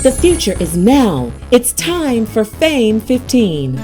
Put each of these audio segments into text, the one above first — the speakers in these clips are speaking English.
The future is now. It's time for Fame 15.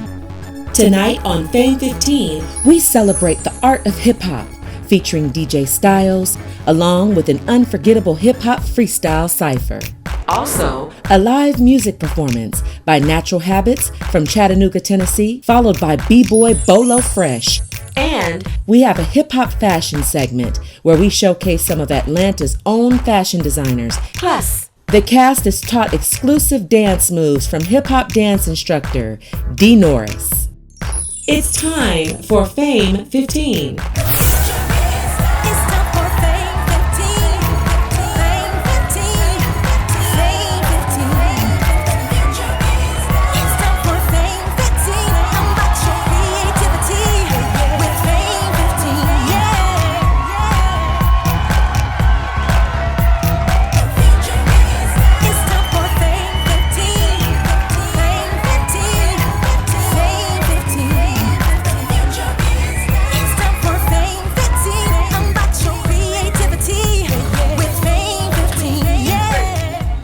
Tonight on Fame 15, we celebrate the art of hip-hop, featuring DJ Stylze, along with an unforgettable hip-hop freestyle cypher. Also, a live music performance by Natural Habitz from Chattanooga, Tennessee, followed by B Boy Bolo Fresh. And we have a hip-hop fashion segment where we showcase some of Atlanta's own fashion designers. Plus, the cast is taught exclusive dance moves from hip-hop dance instructor Norris. It's time for Fame 15.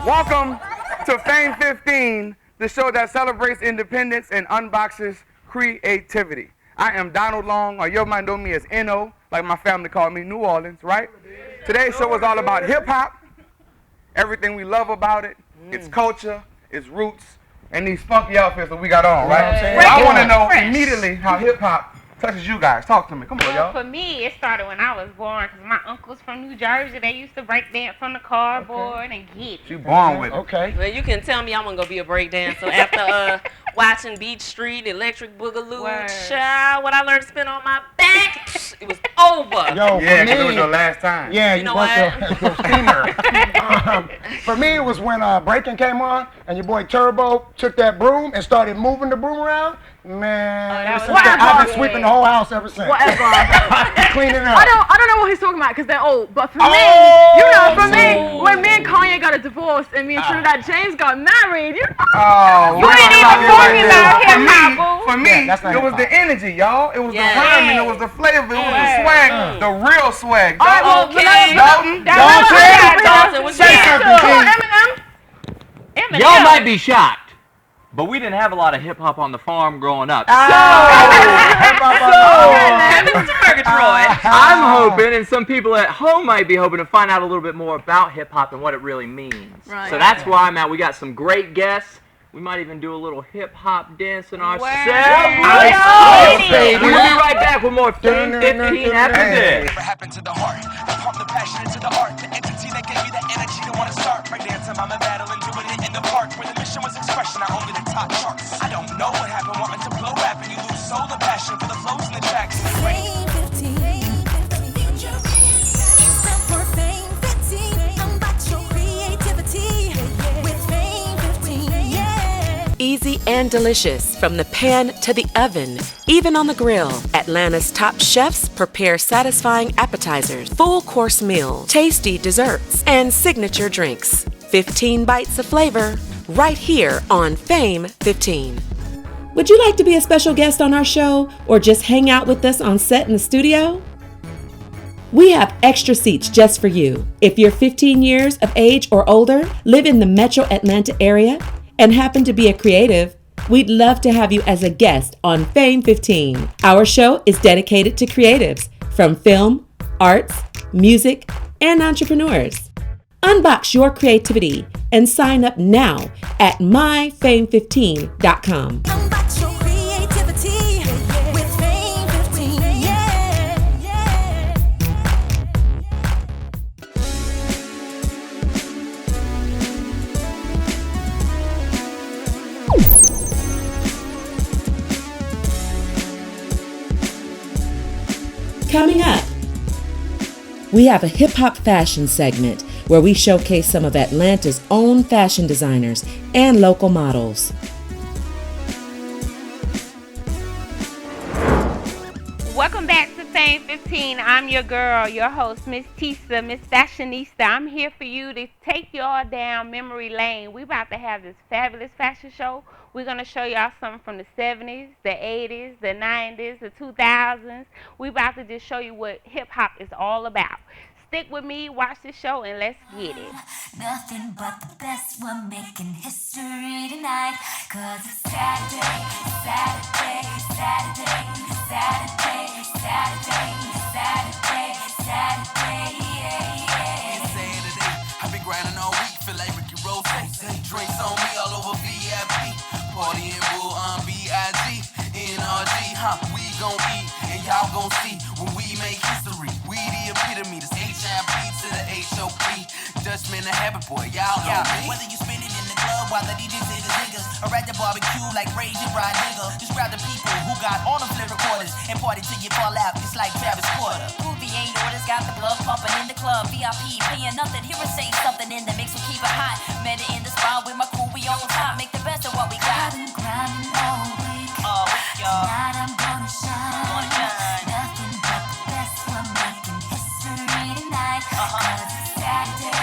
Welcome to Fame 15, the show that celebrates independence and unboxes creativity. I am Donald Long, or you might know me as N.O., like my family called me, New Orleans, right? Today's show is all about hip-hop, everything we love about it, its culture, its roots, and these funky outfits that we got on, right? I want to know immediately how hip-hop touches you guys. Talk to me. Come on, y'all. For me, it started when I was born, because my uncles from New Jersey, they used to break dance on the cardboard and get it. You born with it. Okay. Well, you can tell me I'm gonna go be a break dancer after watching Beach Street, Electric Boogaloo, child. What I learned to spin on my back, it was over. Yo, Yeah, for because it was me, your last time. yeah, You know broke your femur. For me, it was when breaking came on and your boy Turbo took that broom and started moving the broom around. Man, that was I've been sweeping the whole house ever since. Whatever. Cleaning up. I don't know what he's talking about because they're old. But for me, you know, for me, when me and Kanye got a divorce and me and Trinidad James got married, you know. Oh, You ain't even talking about hip-hop, boo. For me, that's not it was hip-hop. the energy, y'all. It was the Yeah. rhyming, it was the flavor, it was the swag, the real swag. All right, well, Okay. Dalton, Dalton, what's Say that? something, G. Eminem. Y'all might be shocked, but we didn't have a lot of hip hop on the farm growing up. Mr. Murgatroyd. I'm hoping, and some people at home might be hoping, to find out a little bit more about hip hop and what it really means. Right. So that's why I'm at. We got some great guests. We might even do a little hip hop dancing ourselves. Baby. We'll be right back with more Fame 15 after this. What happened to the heart? I pump the passion into the art. The entity that gave me the energy to want to start. Right dancing, I'm in battle and doing it in the park. Where the mission was expression, I only the top charts. I don't know what happened, wanting to blow rap and you lose soul and passion for the flows and the tracks. Easy and delicious from the pan to the oven, even on the grill. Atlanta's top chefs prepare satisfying appetizers, full course meals, tasty desserts, and signature drinks. 15 bites of flavor right here on Fame 15. Would you like to be a special guest on our show or just hang out with us on set in the studio? We have extra seats just for you. If you're 15 years of age or older, live in the metro Atlanta area, and happen to be a creative, we'd love to have you as a guest on Fame 15. Our show is dedicated to creatives from film, arts, music, and entrepreneurs. Unbox your creativity and sign up now at myfame15.com. Coming up, we have a hip-hop fashion segment where we showcase some of Atlanta's own fashion designers and local models. Welcome back to Fame 15. I'm your girl, your host, Miss Tisa, Miss Fashionista. I'm here for you to take y'all down memory lane. We about to have this fabulous fashion show. We're going to show y'all something from the 70s, the 80s, the 90s, the 2000s. We about to just show you what hip-hop is all about. stick with me, watch the show, and let's get it. Nothing but the best, we're making history tonight. Cause it's Saturday, Saturday, Saturday, Saturday, Saturday, Saturday, Saturday, yeah, yeah. It's Saturday, I've been grinding all week, feel like Ricky Rose. Drinks on me all over VIP. Party in Bull on B.I.G. NRG, we gon' eat and y'all gon' see when we make history. We the epitome, this HIP to the HOP. Dutchman, a habit boy, y'all know me. Whether you spend it in the club while the DJ say the niggas, or at the barbecue like Raging Rod nigga, just grab the people who got all them flip recorders and party till you fall out just like Travis Porter. Groovy ain't orders, got the blood pumping in the club. VIP paying nothing, hear us say something in the mix, we keep it hot. Met it in the spot with my crew, we on top, make the best of what we got. Grinding all week, tonight I'm gonna shine. Nothing but the best, we're making history tonight. Cause it's Saturday,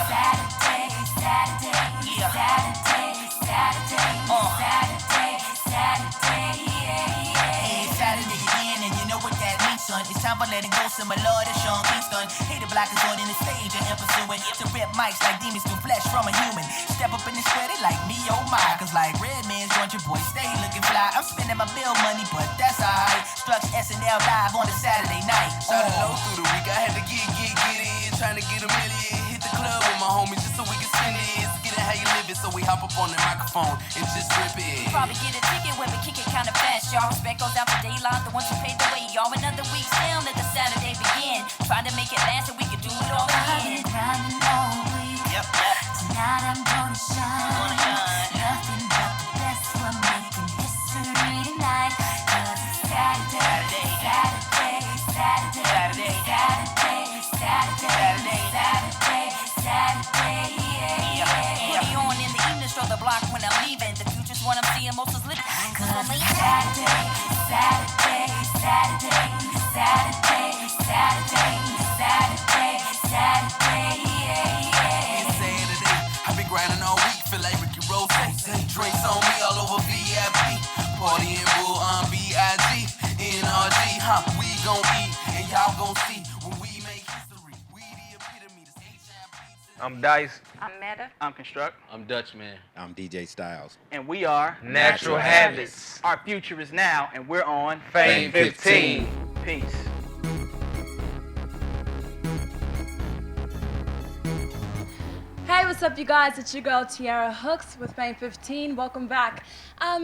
Saturday, Saturday, Saturday, Saturday, Saturday, Saturday, yeah, yeah. It's Saturday again, and you know what that means, son. It's time for letting go, similar to Sean Kingston. Hey, the block is on in the stage and pursuing to rip mics like demons through flesh from a human. Step up in the sweaty like me, oh my. Cause like Redman's joint, your boy stay looking fly. I'm spending my bill money, but that's alright. Strucks SNL live on a Saturday night. Shot it low through the week, I had to get in. Trying to get a million. Hit the club with my homies just so we can spend it. Get it how you live it, so we hop up on the microphone and just rip it. Probably get a ticket when we kick it kinda fast, y'all. Respect goes out for Daylight, the ones who paid the way, y'all. Another week's down, let the Saturday begin. Trying to make it last so we can do it all again. Grinding all week. Tonight I'm gonna shine. Nothing but the best, we're making history tonight. Cause it's Saturday, Saturday, Saturday, Saturday, Saturday, Saturday, Saturday, yeah, yeah. Put me on in the evening, stroll the block when I'm leaving. The future's what I'm seeing, most is lit. Cause it's Saturday, Saturday, Saturday, Saturday, Saturday, Saturday, Saturday, yeah, yeah. It's Saturday, I've been grinding all week, feel like Ricky Rose. Drinks on me all over VIP. Party in Bull on B.I.G. NRG, we gon' eat and y'all gon' see when we make history. We the epitome, this HIP. I'm Dice. I'm Meta. I'm Construct. I'm Dutchman. I'm DJ Stylze. And we are Natural Habitz. Our future is now, and we're on Fame 15. Peace. Hey, what's up, you guys? It's your girl Tiara Hooks with Fame 15. Welcome back.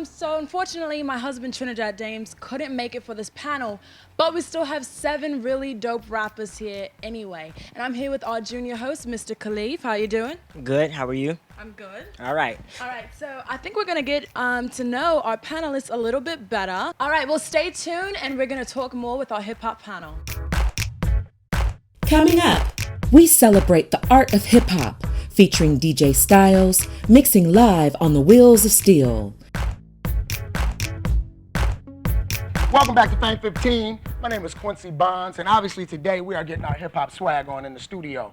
So unfortunately, my husband Trinidad Dames couldn't make it for this panel, but we still have 7 really dope rappers here anyway. And I'm here with our junior host, Mr. Khalif. How you doing? Good. How are you? I'm good. All right. All right, so I think we're gonna get to know our panelists a little bit better. All right, well, stay tuned, and we're gonna talk more with our hip-hop panel. Coming up, we celebrate the art of hip-hop, featuring DJ Stylze, mixing live on the wheels of steel. Welcome back to Fame 15. My name is Quincy Bonds, and obviously today we are getting our hip-hop swag on in the studio.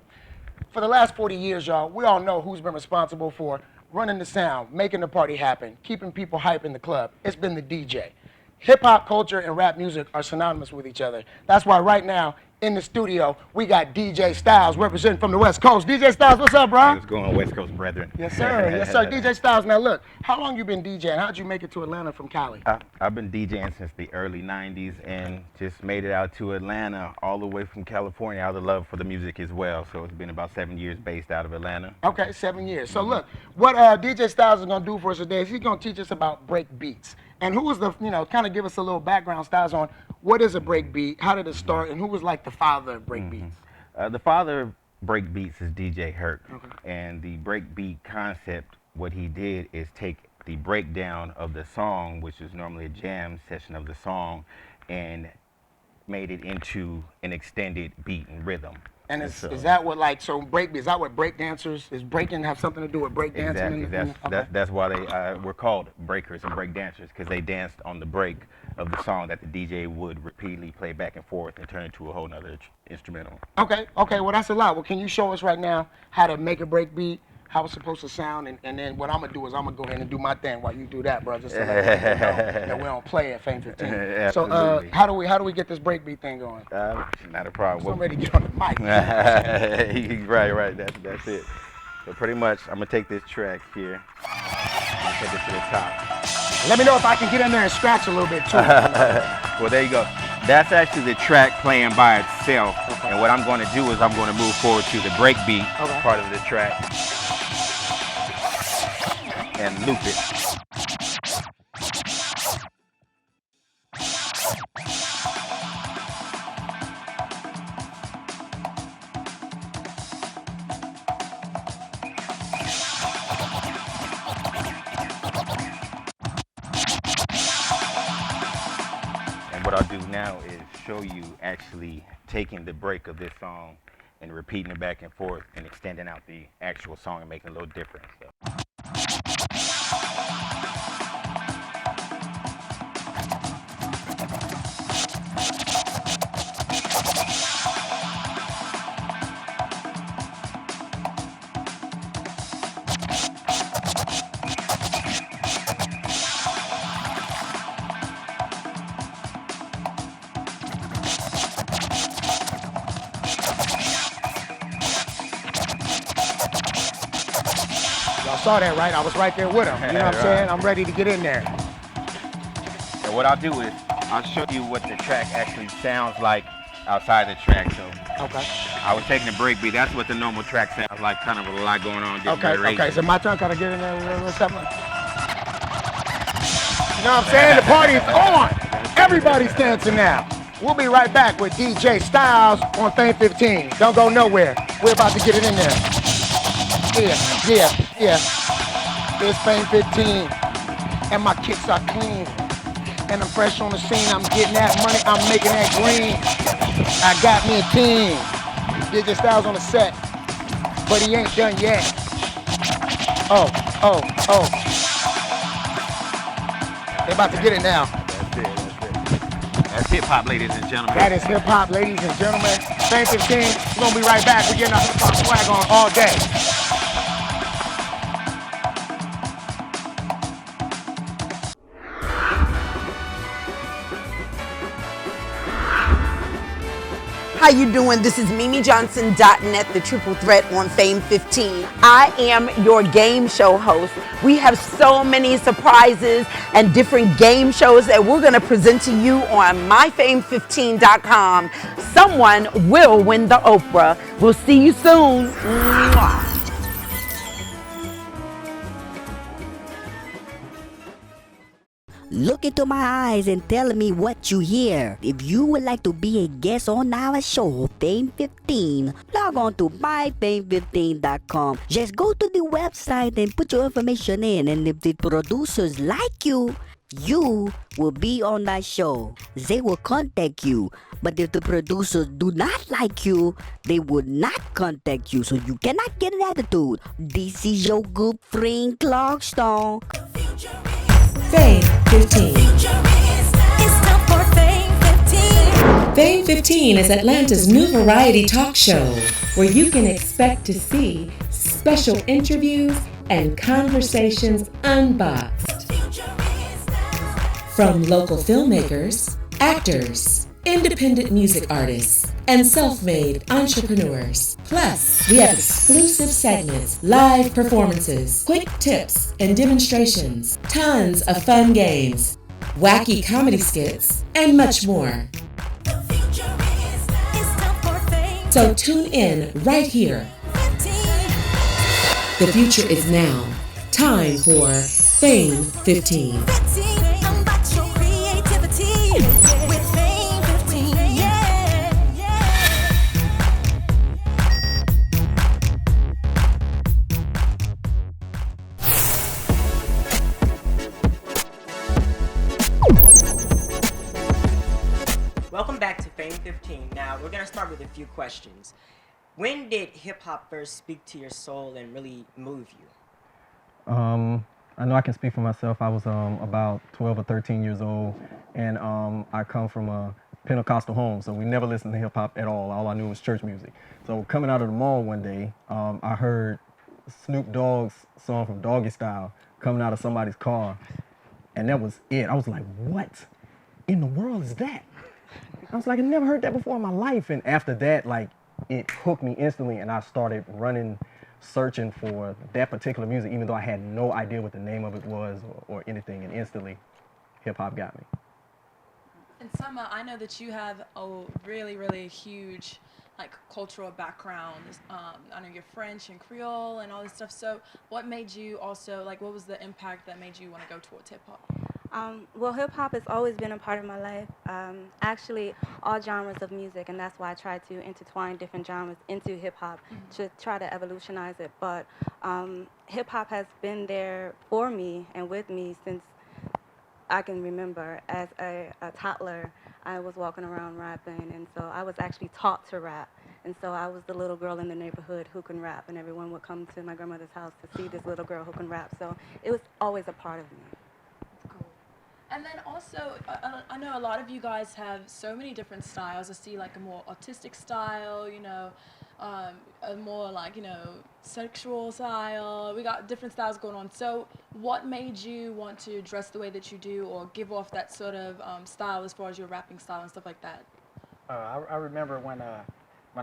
For the last 40 years, y'all, we all know who's been responsible for running the sound, making the party happen, keeping people hype in the club. It's been the DJ. Hip-hop culture and rap music are synonymous with each other. That's why right now, in the studio, we got DJ Stylze representing from the West Coast. DJ Stylze, what's up, bro? What's going on, West Coast brethren? Yes, sir. Yes, sir. DJ Stylze, now look, how long you been DJing? How'd you make it to Atlanta from Cali? I've been DJing since the early 90s and just made it out to Atlanta all the way from California out of love for the music as well. So it's been about 7 years based out of Atlanta. Okay, 7 years. So look, what DJ Stylze is going to do for us today is he's going to teach us about break beats. And who was the, kind of give us a little background, Stylze, on what is a break beat, how did it start, and who was like the father of break beats? The father of break beats is DJ Herc. Okay. And the break beat concept, what he did is take the breakdown of the song, which is normally a jam session of the song, and made it into an extended beat and rhythm. And is that what, like, so break, is that what break dancers, is breaking have something to do with break dancing? Exactly, that's why they were called breakers and break dancers, because they danced on the break of the song that the DJ would repeatedly play back and forth and turn into a whole nother instrumental. Okay, well that's a lot. Well, can you show us right now how to make a break beat how it's supposed to sound, and then what I'm gonna do is I'm gonna go ahead and do my thing while you do that, bro. Just to let people know that we don't play at Fame 15. Absolutely. So how do we get this breakbeat thing going? Not a problem. So I'm ready to get on the mic. Right. That's it. So pretty much, I'm gonna take this track here. I'm gonna take it to the top. Let me know if I can get in there and scratch a little bit too. Well, there you go. That's actually the track playing by itself. Okay. And what I'm going to do is I'm going to move forward to the breakbeat part of the track and loop it. What I'll do now is show you actually taking the break of this song and repeating it back and forth and extending out the actual song and making a little difference. Saw that, right? I was right there with him. You know what I'm saying? I'm ready to get in there. And what I'll do is I'll show you what the track actually sounds like outside the track. So I was taking a break beat. That's what the normal track sounds like. Kind of a lot going on. Okay. So my turn. Can I get in there? What's up? You know what I'm saying? The party is on. Everybody's dancing now. We'll be right back with DJ Stylze on Fame 15. Don't go nowhere. We're about to get it in there. Yeah. It's Fame 15, and my kicks are clean, and I'm fresh on the scene. I'm getting that money, I'm making that green. I got me a team. DJ Stylze on the set, but he ain't done yet. Oh. They about to get it now. That's hip hop, ladies and gentlemen. That is hip hop, ladies and gentlemen. Fame 15, we're gonna be right back. We're getting our hip hop swag on all day. How you doing? This is MimiJohnson.net, the triple threat on Fame 15. I am your game show host. We have so many surprises and different game shows that we're going to present to you on myfame15.com. Someone will win the Oprah. We'll see you soon. Mwah. Look into my eyes and tell me what you hear. If you would like to be a guest on our show, Fame 15, log on to myfame15.com. Just go to the website and put your information in, and if the producers like you, you will be on that show. They will contact you. But if the producers do not like you, they would not contact you. So you cannot get an attitude. This is your good friend Clarkstone. Fame 15. It's time for Fame 15. Fame 15 is Atlanta's new variety talk show where you can expect to see special interviews and conversations unboxed from local filmmakers, actors, independent music artists, and self-made entrepreneurs. Plus, we have exclusive segments, live performances, quick tips and demonstrations, tons of fun games, wacky comedy skits, and much more. So tune in right here. The future is now. Time for Fame 15. Welcome back to Fame 15. Now, we're going to start with a few questions. When did hip-hop first speak to your soul and really move you? I know I can speak for myself. I was about 12 or 13 years old, and I come from a Pentecostal home, so we never listened to hip-hop at all. All I knew was church music. So coming out of the mall one day, I heard Snoop Dogg's song from Doggy Style coming out of somebody's car, and that was it. I was like, what in the world is that? I was like, I never heard that before in my life. And after that, like, it hooked me instantly, and I started running, searching for that particular music, even though I had no idea what the name of it was or anything, and instantly, hip-hop got me. And Summer, I know that you have a really, really huge like cultural background. I know you're French and Creole and all this stuff. So what made you also, like, what was the impact that made you want to go towards hip hop? Well, hip hop has always been a part of my life. Actually, all genres of music, and that's why I try to intertwine different genres into hip hop to try to evolutionize it. But hip hop has been there for me and with me since I can remember. As a toddler, I was walking around rapping, and so I was actually taught to rap. And so I was the little girl in the neighborhood who can rap, and everyone would come to my grandmother's house to see this little girl who can rap. So it was always a part of me. And then also, I know a lot of you guys have so many different styles. I see like a more artistic style, you know, a more like, you know, sexual style. We got different styles going on. So what made you want to dress the way that you do or give off that sort of style as far as your rapping style and stuff like that? I remember when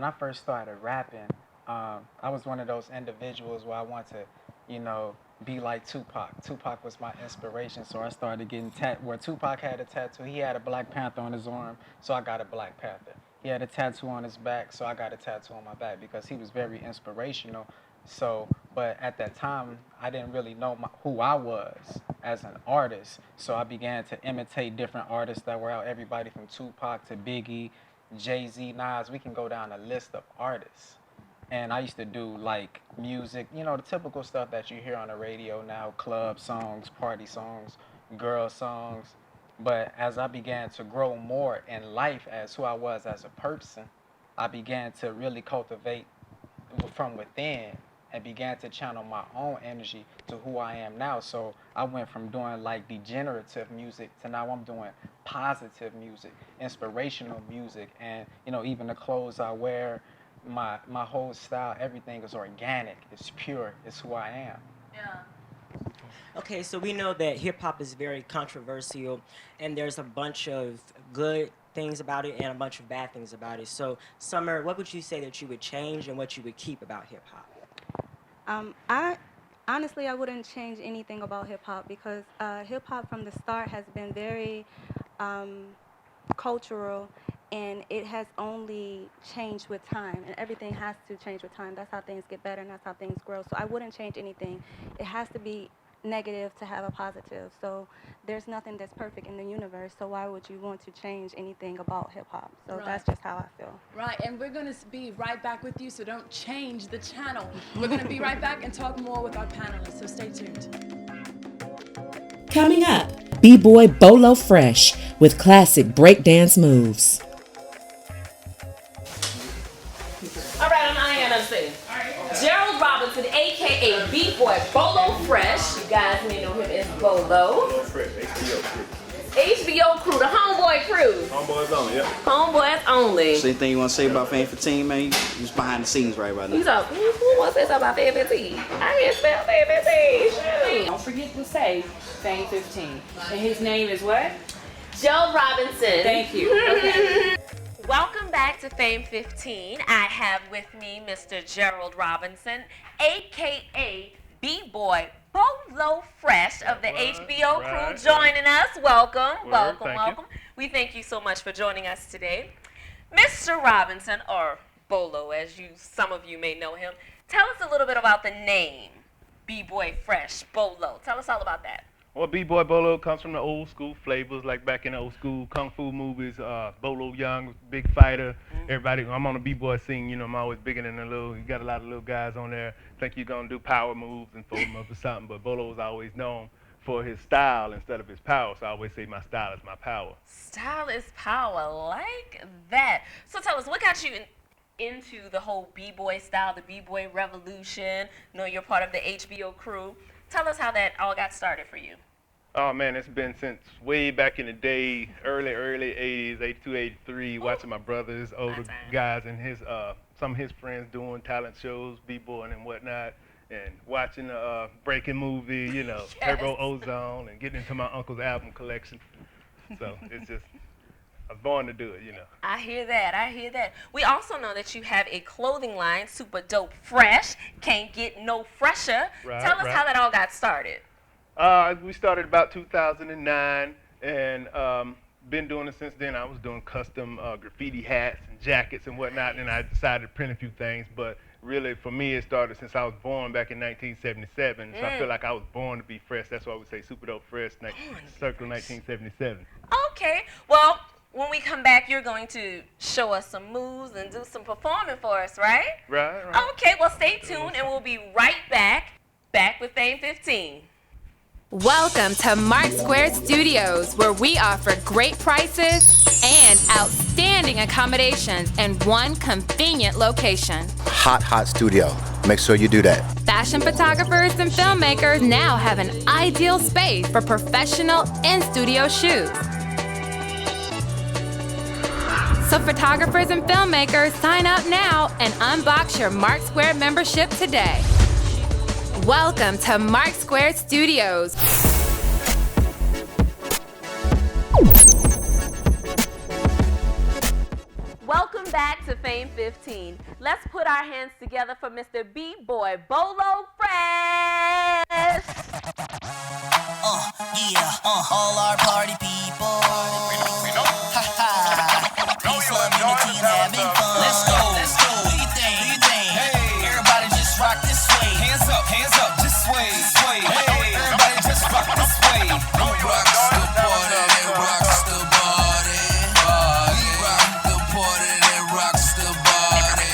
I first started rapping, I was one of those individuals where I wanted to, you know, be like Tupac. Tupac was my inspiration, so I started getting where Tupac had a tattoo. He had a Black Panther on his arm, so I got a Black Panther. He had a tattoo on his back, so I got a tattoo on my back because he was very inspirational. So, but at that time, I didn't really know who I was as an artist, so I began to imitate different artists that were out, everybody from Tupac to Biggie, Jay-Z, Nas. We can go down a list of artists. And I used to do like music, you know, the typical stuff that you hear on the radio now, club songs, party songs, girl songs. But as I began to grow more in life as who I was as a person, I began to really cultivate from within and began to channel my own energy to who I am now. So I went from doing like degenerative music to now I'm doing positive music, inspirational music, and, you know, even the clothes I wear, my whole style, everything is organic, it's pure, it's who I am. Yeah. Okay, so we know that hip hop is very controversial, and there's a bunch of good things about it and a bunch of bad things about it. So, Summer, what would you say that you would change and what you would keep about hip hop? Honestly, I wouldn't change anything about hip hop because hip hop from the start has been very cultural. And it has only changed with time, and everything has to change with time. That's how things get better, and that's how things grow. So I wouldn't change anything. It has to be negative to have a positive. So there's nothing that's perfect in the universe, so why would you want to change anything about hip-hop? So Right. that's just how I feel. Right, and we're going to be right back with you, so don't change the channel. We're going to be right back and talk more with our panelists, so stay tuned. Coming up, B Boy Bolo Fresh with classic breakdance moves. All right, I'm INFC. Gerald Robinson, a.k.a. B Boy Bolo Fresh. You guys may know him as Bolo. Fresh, HBO crew. HBO crew, the homeboy crew. Homeboys only, yeah. Homeboys only. So anything you want to say about Fame 15, man? You just behind the scenes right now. Who wants to say something about Fame 15? I can't spell Fame 15. Shoot. Don't forget to say Fame 15. And his name is what? Gerald Robinson. Thank you. Okay. Welcome back to Fame 15. I have with me Mr. Gerald Robinson, a.k.a. B Boy Bolo Fresh of the HBO crew, joining us. Welcome, welcome. We thank you so much for joining us today. Mr. Robinson, or Bolo, as some of you may know him, tell us a little bit about the name, B Boy Fresh, Bolo. Tell us all about that. Well, B Boy Bolo comes from the old school flavors, like back in the old school kung fu movies. Bolo Young, big fighter. Everybody, I'm on the B Boy scene. You know, I'm always bigger than the little. You got a lot of little guys on there. Think you're gonna do power moves and fold them up or something. But Bolo was always known for his style instead of his power. So I always say my style is my power. Style is power, like that. So tell us, what got you into the whole B-boy style, the B-boy revolution? You know, you're part of the HBO crew. Tell us how that all got started for you. Oh man, it's been since way back in the day, early 80s, 82, 83, watching my brothers, older guys, and some of his friends doing talent shows, b-boying and whatnot. and watching the breaking movie, you know, Turbo Ozone, and getting into my uncle's album collection. So it's just, I was born to do it, you know. I hear that. I hear that. We also know that you have a clothing line, Super Dope Fresh. Can't get no fresher. Right, Tell us right. how that all got started. We started about 2009, and been doing it since then. I was doing custom graffiti hats and jackets and whatnot, and I decided to print a few things. But really, for me, it started since I was born back in 1977. So I feel like I was born to be fresh. That's why we say Super Dope Fresh, circle 1977. Okay. Well, when we come back, you're going to show us some moves and do some performing for us, right? Right. Okay. Well, stay tuned, and we'll be right back with Fame 15. Welcome to Mark Square Studios, where we offer great prices and outstanding accommodations in one convenient location. Hot studio. Make sure you do that. Fashion photographers and filmmakers now have an ideal space for professional in-studio shoots. So photographers and filmmakers, sign up now and unbox your Mark Square membership today. Welcome to Mark Square Studios. Welcome back to Fame 15. Let's put our hands together for Mr. B Boy Bolo Fresh. All our party people. Ha ha. Peace, love, unity, and having fun. Let's go. Do your thing. Hey, everybody just rock this way. Hands up, just sway. Hey, everybody just rock this way. Who rocks the party? That rocks the body. We rock the party. That rocks the body.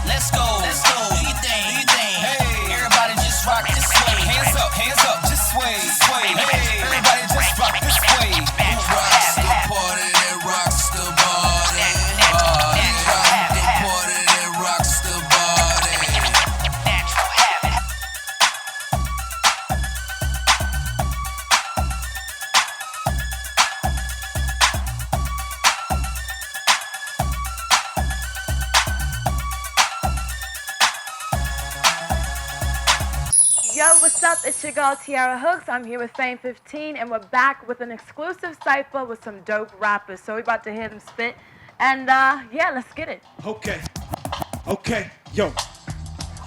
Let's go. Do your thing. Hey, everybody just rock this way. Hands up, just sway. Hey, everybody just rock this way. Who rocks the party? That rocks the body. We rock the party. That rocks the body. Natural Habitz. Yo, what's up? It's your girl Tiara Hooks. I'm here with Fame 15, and we're back with an exclusive cypher with some dope rappers. So we're about to hear them spit, and yeah, let's get it. Okay, yo.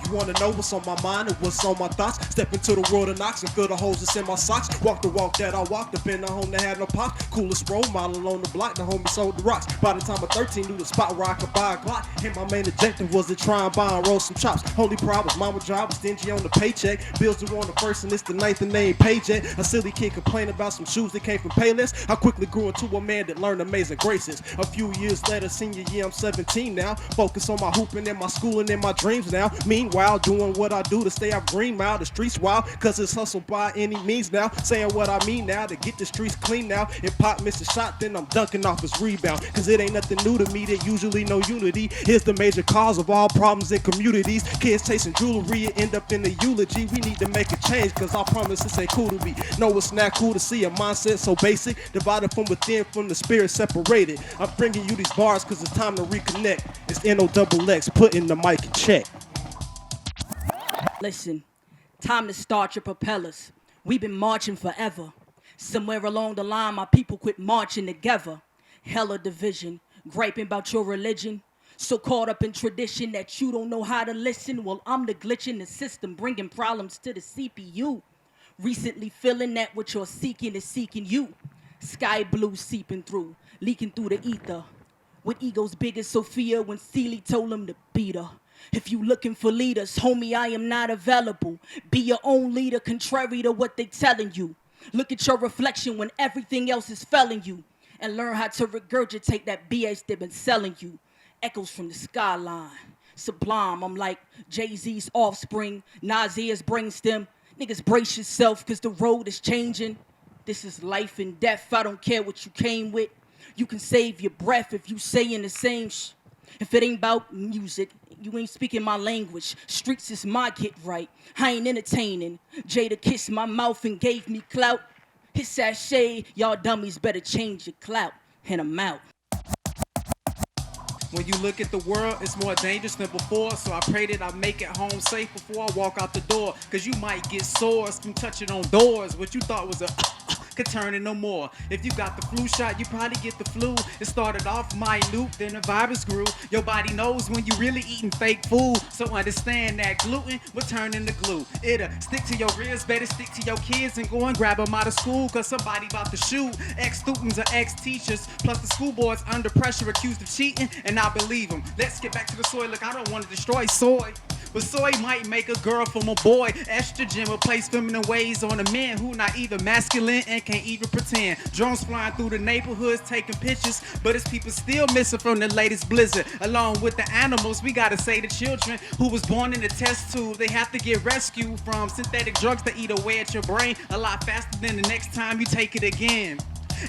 You wanna know what's on my mind and what's on my thoughts? Step into the world of Noxx and feel the holes that's in my socks. Walk the walk that I walked up in the home that had no pop. Coolest role model on the block, the homie sold the rocks. By the time of 13, knew the spot where I could buy a Glock. And my main objective was to try and buy and roll some chops. Only problem, mama job was stingy on the paycheck. Bills due on the first and it's the ninth and they ain't paid yet. A silly kid complained about some shoes that came from Payless. I quickly grew into a man that learned amazing graces. A few years later, senior year, I'm 17 now. Focus on my hooping and my schooling and my dreams now. Meanwhile, doing what I do to stay up Green Mile. The streets wild, cause it's hustle by any means now. Saying what I mean now, to get the streets clean now. If Pop miss a shot, then I'm dunking off his rebound. Cause it ain't nothing new to me, there usually no unity. Here's the major cause of all problems in communities. Kids chasing jewelry and end up in the eulogy. We need to make a change, cause I promise this ain't cool to me. No, it's not cool to see a mindset so basic, divided from within, from the spirit separated. I'm bringing you these bars cause it's time to reconnect. It's NOXX, putting the mic in check. Listen, time to start your propellers. We've been marching forever. Somewhere along the line, my people quit marching together. Hella division, griping about your religion. So caught up in tradition that you don't know how to listen. Well, I'm the glitch in the system, bringing problems to the CPU. Recently feeling that what you're seeking is seeking you. Sky blue seeping through, leaking through the ether. With egos big as Sophia when Celie told him to beat her. If you looking for leaders, homie, I am not available. Be your own leader, contrary to what they telling you. Look at your reflection when everything else is failing you. And learn how to regurgitate that BS they've been selling you. Echoes from the skyline. sublime. I'm like Jay-Z's offspring, Nehzahr's brainstem. Niggas brace yourself, cause the road is changing. This is life and death, I don't care what you came with. You can save your breath if you saying the same If it ain't about music, you ain't speaking my language. Streets is my get right, I ain't entertaining. Jada kissed my mouth and gave me clout. His sachet, y'all dummies better change your clout. And I'm out. When you look at the world, it's more dangerous than before. So I pray that I make it home safe before I walk out the door. Cause you might get sores from touching on doors. What you thought was a could turn it no more. If you got the flu shot, you probably get the flu. It started off minute, then the virus grew. Your body knows when you really eating fake food. So understand that gluten will turn into glue. It'll stick to your ribs, better stick to your kids and go and grab them out of school. Cause somebody about to shoot. Ex-students or ex-teachers. Plus the school board's under pressure accused of cheating. And I believe them. Let's get back to the soy. Look, I don't want to destroy soy. But soy might make a girl from a boy. Estrogen will place feminine ways on a man who not even masculine and can't even pretend. Drones flying through the neighborhoods taking pictures, but it's people still missing from the latest blizzard. Along with the animals, we gotta say the children who was born in the test tube, they have to get rescued from synthetic drugs that eat away at your brain a lot faster than the next time you take it again.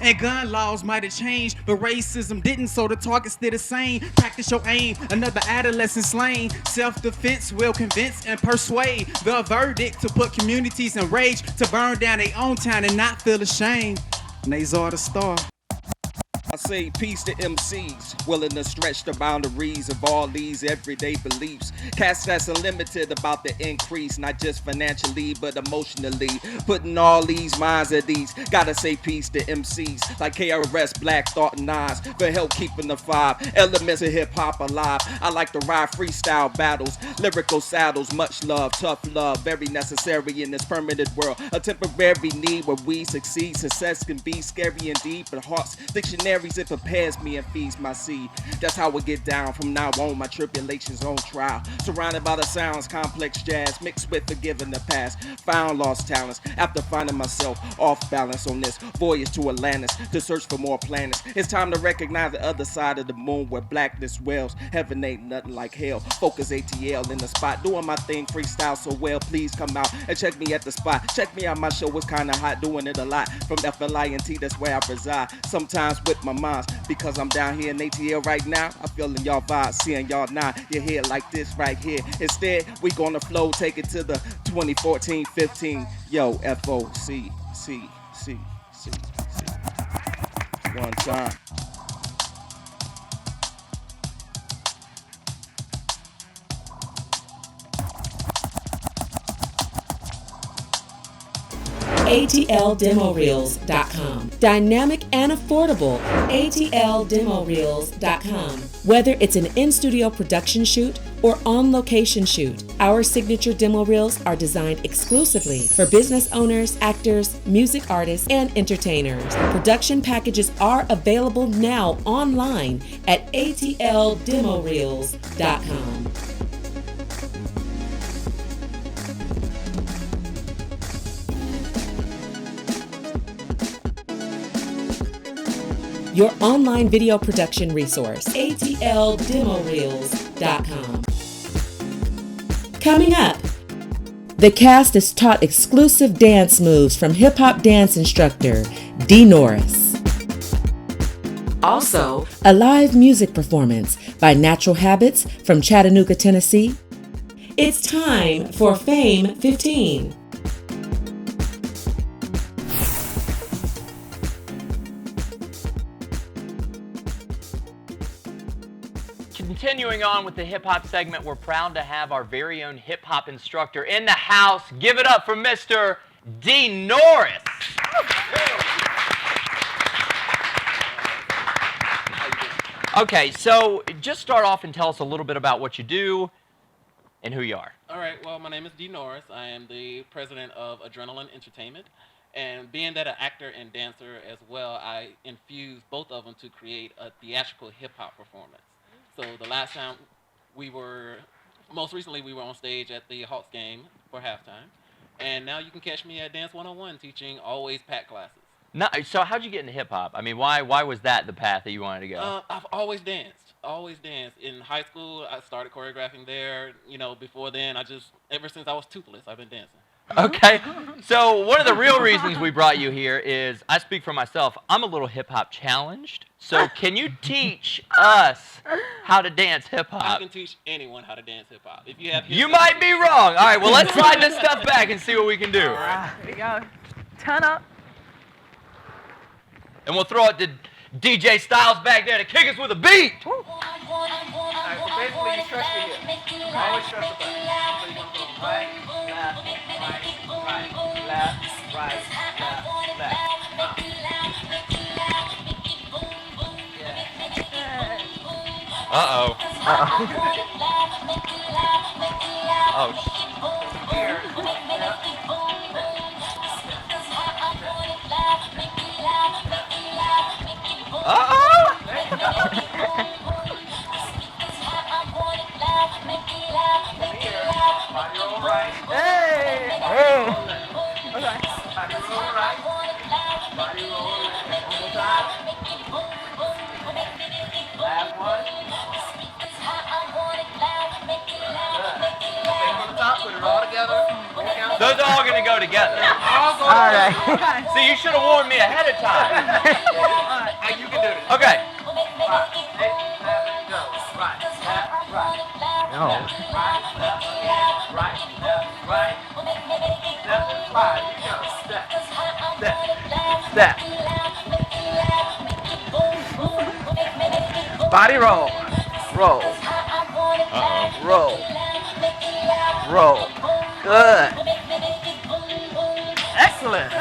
And gun laws might have changed, but racism didn't, so the targets stay the same. Practice your aim, another adolescent slain. Self-defense will convince and persuade the verdict to put communities in rage, to burn down their own town and not feel ashamed. Nehzahr the star. I say peace to MCs, willing to stretch the boundaries of all these everyday beliefs. Cats that's unlimited about the increase, not just financially, but emotionally. Putting all these minds at ease. Gotta say peace to MCs, like KRS, Black Thought, and Nas, for help keeping the 5 elements of hip-hop alive. I like to ride freestyle battles, lyrical saddles, much love, tough love, very necessary in this permanent world. A temporary need where we succeed. Success can be scary indeed, but heart's dictionary it prepares me and feeds my seed. That's how I get down from now on. My tribulations on trial, surrounded by the sounds, complex jazz mixed with forgiving the past. Found lost talents after finding myself off balance on this voyage to Atlantis to search for more planets. It's time to recognize the other side of the moon where blackness dwells. Heaven ain't nothing like hell. Focus ATL in the spot, doing my thing, freestyle so well. Please come out and check me at the spot. Check me out, my show is kinda hot, doing it a lot. From FLINT, that's where I reside. Sometimes with my minds, because I'm down here in ATL right now. I'm feeling y'all vibes, seeing y'all now. You're here like this right here. Instead, we gonna flow, take it to the 2014-15. Yo, FOC, C. One time. ATLDemoReels.com. Dynamic and affordable. ATLDemoReels.com. Whether it's an in-studio production shoot or on-location shoot, our signature demo reels are designed exclusively for business owners, actors, music artists, and entertainers. Production packages are available now online at ATLDemoReels.com. Your online video production resource, ATLDemoReels.com. Coming up, the cast is taught exclusive dance moves from hip-hop dance instructor D Norris. Also, a live music performance by Natural Habitz from Chattanooga, Tennessee. It's time for Fame 15. Continuing on with the hip-hop segment, we're proud to have our very own hip-hop instructor in the house. Give it up for Mr. D Norris. Okay, so just start off and tell us a little bit about what you do and who you are. All right, well, my name is D Norris. I am the president of Adrenaline Entertainment. And being that an actor and dancer as well, I infuse both of them to create a theatrical hip-hop performance. So the last time most recently we were on stage at the Hawks game for halftime. And now you can catch me at Dance 101 teaching always packed classes. No, so how'd you get into hip hop? I mean, why was that the path that you wanted to go? I've always danced. Always danced. In high school, I started choreographing there. You know, before then, ever since I was toothless, I've been dancing. Okay, so one of the real reasons we brought you here is, I speak for myself, I'm a little hip-hop challenged. So can you teach us how to dance hip-hop? I can teach anyone how to dance hip-hop. If you have You might be wrong. All right, well, let's slide this stuff back and see what we can do. All right. Here we go. Turn up. And we'll throw it to DJ Stylze back there to kick us with a beat. All right, so basically you stretch your hips. Always stretch the back. So you're going to go right, left, left, right, left. Uh-oh. Oh. Those are all going to go together. All right. See, you should have warned me ahead of time. You can do this. Okay. 5, 8, 7, go. Right, left, right. No. Right, left, right, left, right. Step, 5, you go. Step. Body roll. Roll. Uh-oh. Roll. Roll. Good. Excellent.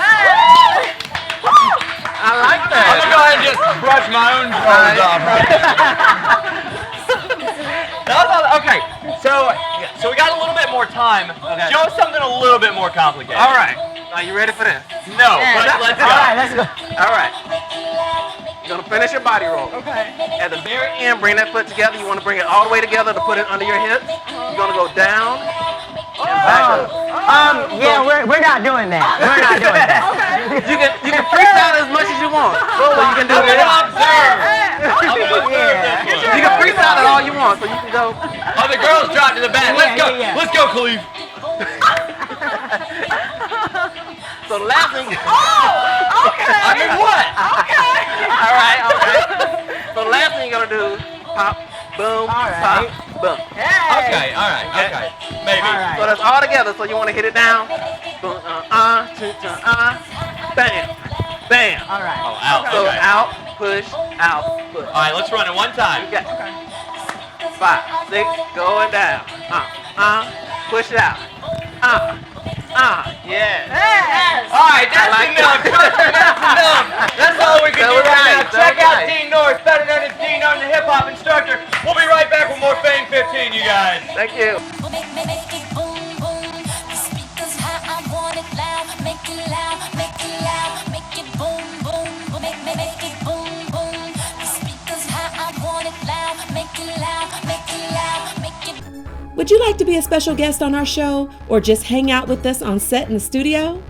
I like that. I'm going to go ahead and just brush my own clothes off. Okay, so we got a little bit more time. Okay. Show us something a little bit more complicated. All right. Are you ready for this? No, but let's go. All right, let's go. All right. You're going to finish your body roll. Okay. At the very end, bring that foot together. You want to bring it all the way together to put it under your hips. You're going to go down and back up. Yeah, we're not doing that. We're not doing that. You can freestyle as much as you want. So you can do I'm it. going to observe. I'm going to observe this one. You can freestyle it all you want, so you can go. Oh, the girls dropped to the back. Let's go. Let's go, Khalif. So the last thing. Oh, okay. I mean, what? Okay. All right. So the last thing you're gonna do, pop, boom, pop, boom. Okay, all right, okay. Maybe. So that's all together. So you want to hit it down. Boom, bam, bam. All right. Oh, out. So Okay. out, push, out, push. All right, let's run it one time. Okay. 5, 6, going down. Push it out. Yeah. All right, that's enough. That's enough. That's all we can do right now. Check out D Norris, better known as D Norris, the hip-hop instructor. We'll be right back with more Fame 15, you guys. Thank you. Would you like to be a special guest on our show or just hang out with us on set in the studio?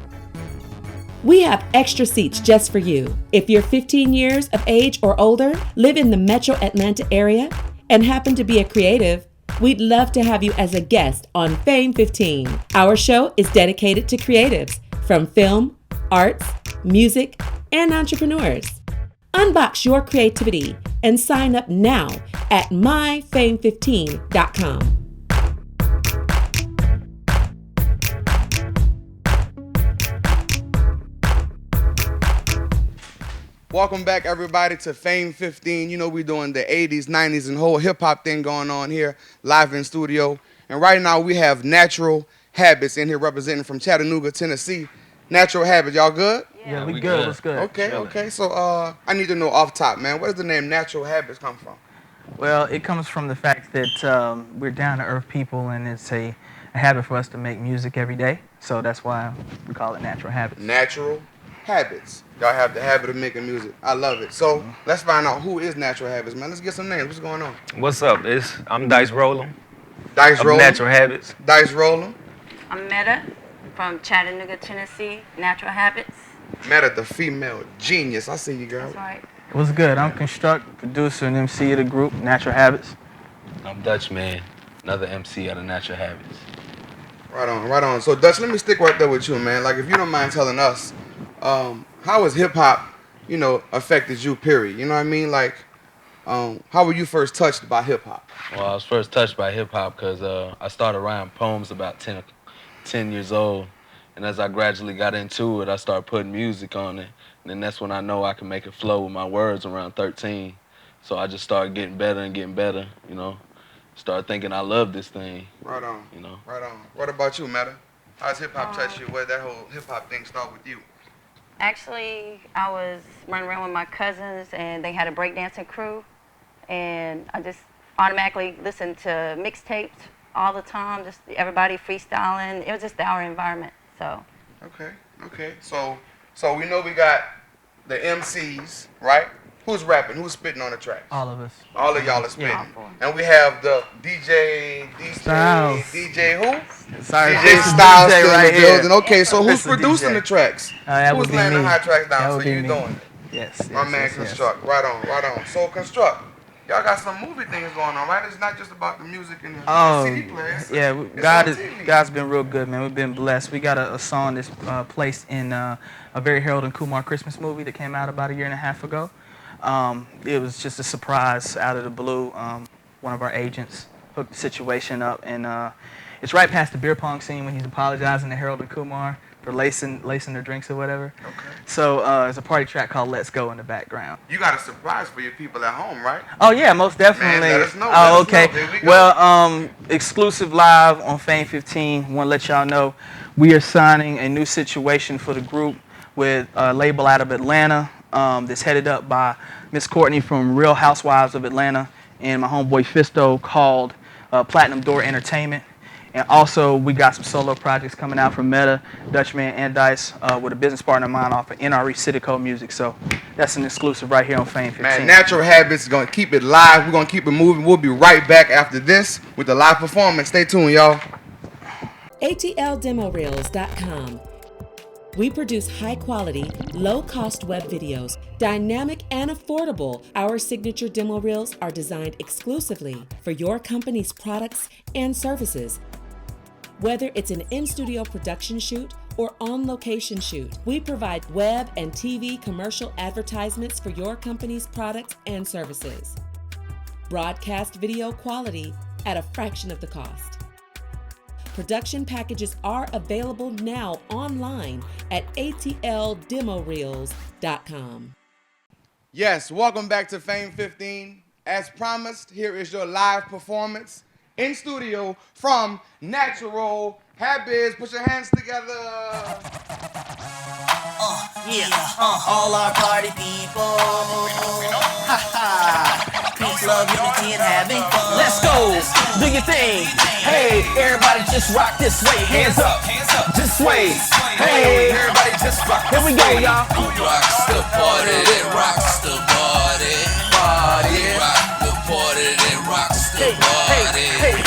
We have extra seats just for you. If you're 15 years of age or older, live in the metro Atlanta area, and happen to be a creative, we'd love to have you as a guest on Fame 15. Our show is dedicated to creatives from film, arts, music, and entrepreneurs. Unbox your creativity and sign up now at myfame15.com. Welcome back, everybody, to Fame 15. You know we're doing the 80s, 90s, and whole hip-hop thing going on here, live in studio. And right now we have Natural Habitz in here representing from Chattanooga, Tennessee. Natural Habitz, y'all good? Yeah, we good. What's good? Okay. So I need to know off top, man, where does the name Natural Habitz come from? Well, it comes from the fact that we're down-to-earth people, and it's a habit for us to make music every day. So that's why we call it Natural Habitz. Natural Habitz. Y'all have the habit of making music. I love it. So let's find out who is Natural Habitz, man. Let's get some names. What's going on? What's up? I'm Dice Roll'em. Dice Roll'em. Natural Habitz. Dice Roll'em. I'm Meta from Chattanooga, Tennessee. Natural Habitz. Meta, the female genius. I see you, girl. That's right. What's good? I'm Construct, producer and MC of the group, Natural Habitz. I'm Dutch Man, another MC out of Natural Habitz. Right on, right on. So Dutch, let me stick right there with you, man. Like, if you don't mind telling us, how has hip hop, affected you? Period. You know what I mean? Like, how were you first touched by hip hop? Well, I was first touched by hip hop because I started writing poems about 10 years old, and as I gradually got into it, I started putting music on it, and then that's when I know I can make it flow with my words around 13. So I just started getting better and getting better. Started thinking I love this thing. Right on. Right on. What about you, Meta? How's hip hop touch you? Where that whole hip hop thing start with you? Actually, I was running around with my cousins, and they had a breakdancing crew, and I just automatically listened to mixtapes all the time, just everybody freestyling. It was just our environment, so. Okay. So we know we got the MCs, right? Who's rapping? Who's spitting on the tracks? All of us. All of y'all are spitting. Yeah. And we have the DJ Stylze. DJ who? Sorry, DJ this is Stylze DJ still right in the here. building. Okay, so who's This is producing DJ. the tracks? That Who's would be laying the me. high tracks That down? would So be you me. doing it? Yes. My man Construct. Right on. So Construct. Y'all got some movie things going on, right? It's not just about the music and the CD players. Yeah, God's been real good, man. We've been blessed. We got a song that's placed in a very Harold and Kumar Christmas movie that came out about 1.5 years ago. It was just a surprise out of the blue. One of our agents hooked the situation up, and it's right past the beer pong scene when he's apologizing to Harold and Kumar for lacing their drinks or whatever. Okay. So there's a party track called "Let's Go" in the background. You got a surprise for your people at home, right? Oh yeah, most definitely. Man, let us know. Oh, okay. Let us know. Here we go. Well, exclusive live on Fame 15. Want to let y'all know we are signing a new situation for the group with a label out of Atlanta that's headed up by Miss Courtney from Real Housewives of Atlanta and my homeboy Fisto, called Platinum Door Entertainment. And also, we got some solo projects coming out from Meta, Dutchman, and Dice with a business partner of mine off of NRE Cityco Music. So that's an exclusive right here on Fame 15. Man, Natural Habitz is going to keep it live. We're going to keep it moving. We'll be right back after this with the live performance. Stay tuned, y'all. ATLDemoReels.com. We produce high-quality, low-cost web videos, dynamic and affordable. Our signature demo reels are designed exclusively for your company's products and services. Whether it's an in-studio production shoot or on-location shoot, we provide web and TV commercial advertisements for your company's products and services. Broadcast video quality at a fraction of the cost. Production packages are available now online at atldemoreels.com. Yes, welcome back to Fame 15. As promised, here is your live performance in studio from Natural Habitz. Put your hands together. All our party people. Peace, love, unity, and having fun. Let's go, do your thing. Hey, everybody just rock this way. Hands up, just sway. Hey, everybody just rock. Here we go, y'all. Who rocks the party? That rocks the party. Party. Rock the party. That rocks the party. Hey,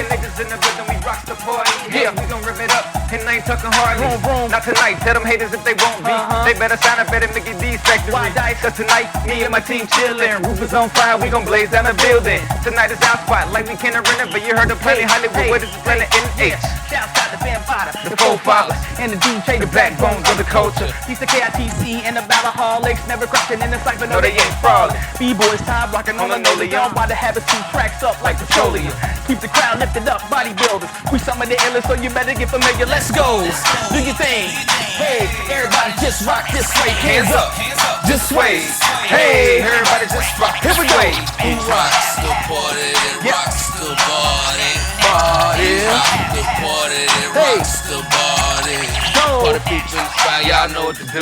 niggas in the building, we rock the party. Yeah, we gon' rip it up, and I ain't talking hardly. Not tonight, tell them haters if they won't be. They better sign up at Mickey D's factory. Cause tonight, me and my team chillin'. Roof is on fire, we gon' blaze down the building. Tonight is our spot, like we can't rent it, but you heard the Planet Hollywood, what is the Planet NH? Shouts out to Van Potter, the Profiler, and the DJ, the backbones of the culture. He's the KITC and the Ballaholics, never cracking in the cypher, no they ain't fraud. B-boys time rockin' on the Noleon, by the habits, two tracks up like petroleum. Keep the crowd lifted up, bodybuilders. We some of the illest, so you better get familiar. Let's go, do your thing. Hey, everybody just rock this way. Hands up, just sway. Hey, everybody just rock. Here we go. Who rocks the party? That rocks the party. Party. Rock the party. That rocks the party. Party people in the spot, y'all know what to do.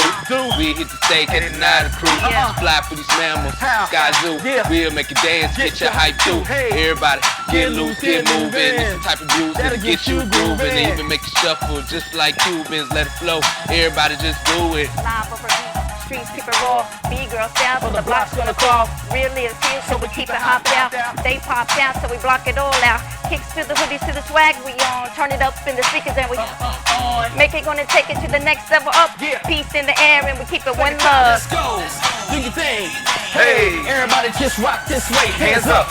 We hit the stage, hit the night of crew. Fly for these mammals, Sky Zoo. We'll make you dance, get your hype too. Everybody, get loose, get moving. It's the type of music that'll get you grooving. They even make you shuffle just like Cubans. Let it flow. Everybody just do it. streets keep it raw. B-girl style, but the block's gonna crawl. Real is here, so we keep it hopped out. They popped out, so we block it all out. Kicks to the hoodies, to the swag we on. Turn it up in the speakers and we make it, gonna take it to the next level up. Peace in the air and we keep it one love. Let's go, do your thing. Hey, everybody just rock this way. Hands up,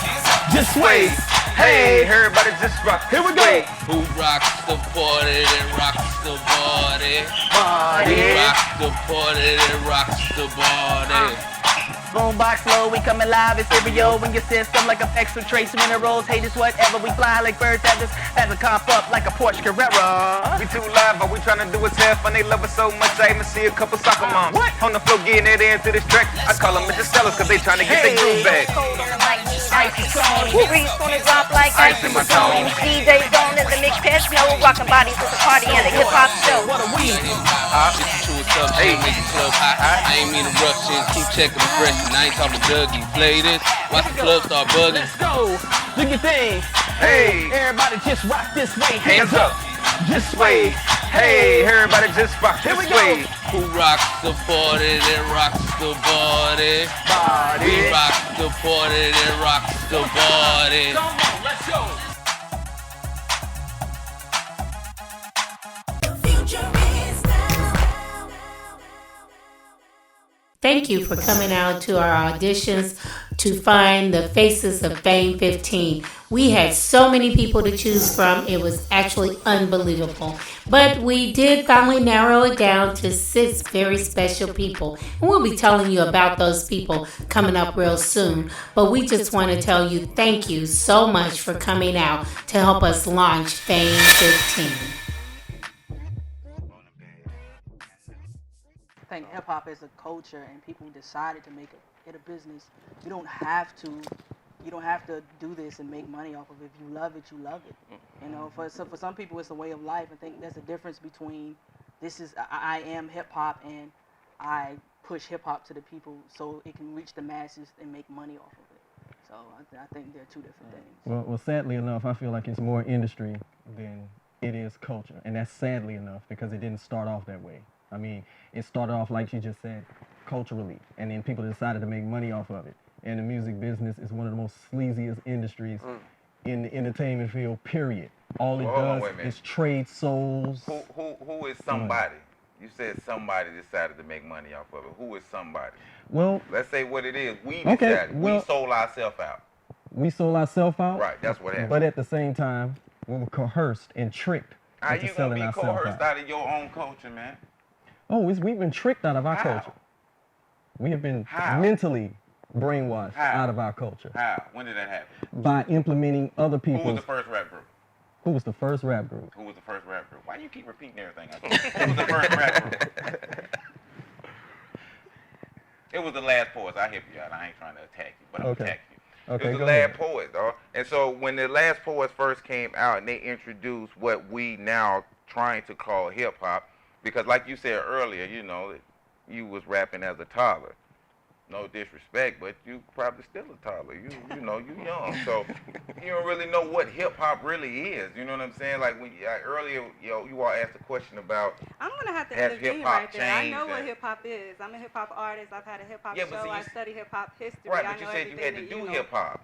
just sway. Hey, everybody just rock. Here we go. Who rocks the party that rocks the body? Body. Who rocks the party that rocks the body? Boombox flow, we coming live in stereo in your system like effects with trace minerals. Haters, whatever, we fly like birds that just has a comp up like a Porsche Carrera. We too live, but we tryna do it tough, and they love us so much. I even see a couple soccer moms on the floor getting it into this track. I call them Mr. Stylze cause they tryna get their groove back. Icy strong, breeze gonna drop like ice in my tone. DJ's on in the mix test, no rockin' bodies with the party and the hip hop show. What a week! Hey, make the club hot. I ain't mean to rush in, keep checking the fresh. And I ain't talking Dougie. Play this, watch the club start bugging. Let's go, do your thing. Hey, everybody just rock this way. Hands up, just sway. Hey, everybody just rock this way. Who rocks the party that rocks the body? We rock the party that rocks the body. Come on, let's go. Thank you for coming out to our auditions to find the faces of Fame 15. We had so many people to choose from. It was actually unbelievable. But we did finally narrow it down to 6 very special people. And we'll be telling you about those people coming up real soon. But we just want to tell you thank you so much for coming out to help us launch Fame 15. I think hip hop is a culture, and people decided to make it a business. You don't have to do this and make money off of it. If you love it, you love it. You know, for some people, it's a way of life. I think there's a difference between I am hip hop and I push hip hop to the people so it can reach the masses and make money off of it. So I think they're two different things. Well, sadly enough, I feel like it's more industry than it is culture, and that's sadly enough because it didn't start off that way. I mean, it started off, like you just said, culturally, and then people decided to make money off of it. And the music business is one of the most sleaziest industries in the entertainment field, period. All it does is trade souls. Who is somebody? You said somebody decided to make money off of it. Who is somebody? Well, let's say what it is. We decided. We sold ourselves out. We sold ourselves out? Right, that's what happened. But at the same time, we were coerced and tricked How into you selling gonna be ourselves coerced out of your own culture, man? Oh, we've been tricked out of our culture. We have been mentally brainwashed out of our culture. How? When did that happen? By implementing other people. Who was the first rap group? Who was the first rap group? Who was the first rap group? Why do you keep repeating everything I told you? Who was the first rap group? It was the Last Poets. I hear you out. I ain't trying to attack you, but I'm attacking you. Okay, it was the Last Poets, dog. And so when the Last Poets first came out and they introduced what we now trying to call hip hop, because like you said earlier, you know, you was rapping as a toddler. No disrespect, but you probably still a toddler. You know, you young, so you don't really know what hip hop really is. You know what I'm saying? Like when earlier, you all asked a question about. I'm gonna have to has intervene hip hop right there. I changed know what and- hip hop is. I'm a hip hop artist. I've had a hip hop Yeah, but show. see, I study hip hop history. Right, I but you know said you had to everything do that you know. hip hop.